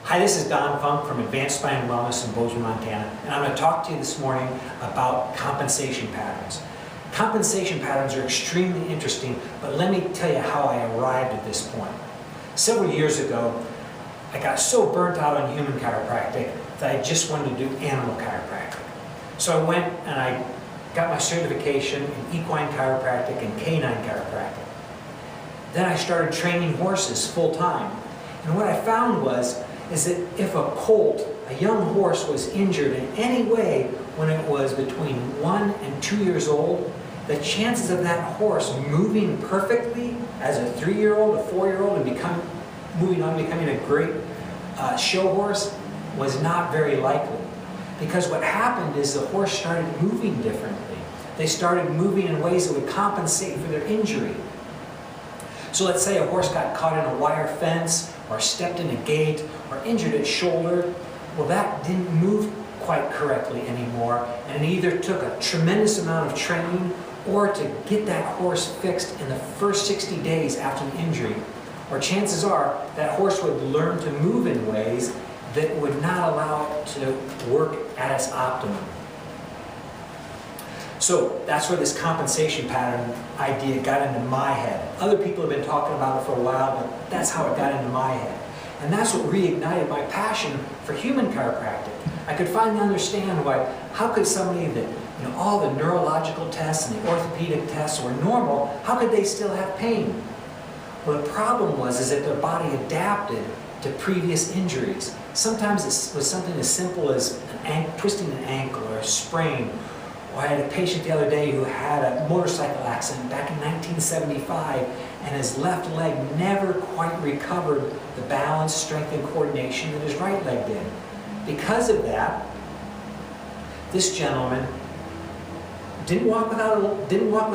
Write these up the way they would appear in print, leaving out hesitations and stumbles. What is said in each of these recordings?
Hi, this is Don Funk from Advanced Spine and Wellness in Bozeman, Montana, and I'm going to talk to you this morning about compensation patterns. Compensation patterns are extremely interesting, but let me tell you how I arrived at this point. Several years ago, I got so burnt out on human chiropractic that I just wanted to do animal chiropractic. So I went and I got my certification in equine chiropractic and canine chiropractic. Then I started training horses full-time, and what I found is that if a colt, a young horse, was injured in any way when it was between 1 and 2 years old, the chances of that horse moving perfectly as a 3-year-old, a 4-year-old, and moving on becoming a great show horse was not very likely. Because what happened is the horse started moving differently. They started moving in ways that would compensate for their injury. So let's say a horse got caught in a wire fence, or stepped in a gate, or injured its shoulder. Well, that didn't move quite correctly anymore, and it either took a tremendous amount of training or to get that horse fixed in the first 60 days after the injury, or chances are that horse would learn to move in ways that would not allow it to work at its optimum. So that's where this compensation pattern idea got into my head. Other people have been talking about it for a while, but that's how it got into my head. And that's what reignited my passion for human chiropractic. I could finally understand how could somebody that, all the neurological tests and the orthopedic tests were normal, how could they still have pain? Well, the problem was that their body adapted to previous injuries. Sometimes it was something as simple as twisting an ankle or a sprain. I had a patient the other day who had a motorcycle accident back in 1975, and his left leg never quite recovered the balance, strength, and coordination that his right leg did. Because of that, this gentleman didn't walk with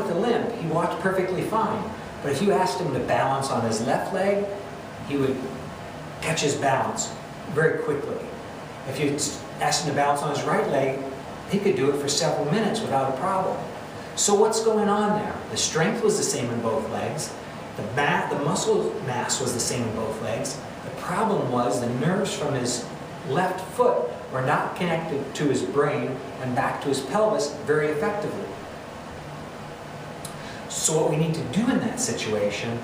a limp. He walked perfectly fine. But if you asked him to balance on his left leg, he would catch his balance very quickly. If you asked him to balance on his right leg, he could do it for several minutes without a problem. So what's going on there? The strength was the same in both legs. The muscle mass was the same in both legs. The problem was the nerves from his left foot were not connected to his brain and back to his pelvis very effectively. So what we need to do in that situation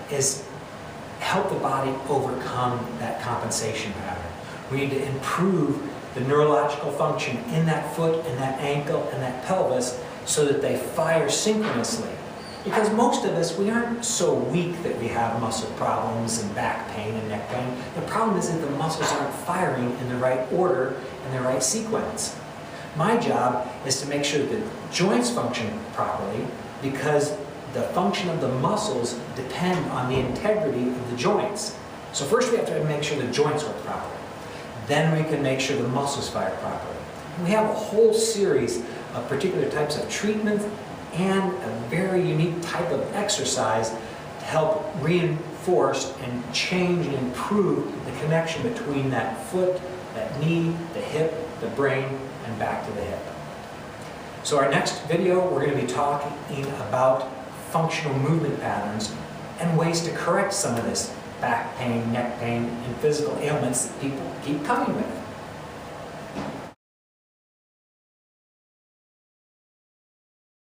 is help the body overcome that compensation pattern. We need to improve the neurological function in that foot and that ankle and that pelvis so that they fire synchronously. Because most of us, we aren't so weak that we have muscle problems and back pain and neck pain. The problem is that the muscles aren't firing in the right order and the right sequence. My job is to make sure that the joints function properly, because the function of the muscles depend on the integrity of the joints. So first we have to make sure the joints work properly. Then we can make sure the muscles fire properly. And we have a whole series of particular types of treatments and a very unique type of exercise to help reinforce and change and improve the connection between that foot, that knee, the hip, the brain, and back to the hip. So our next video, we're going to be talking about functional movement patterns and ways to correct some of this back pain, neck pain, and physical ailments that people keep coming with.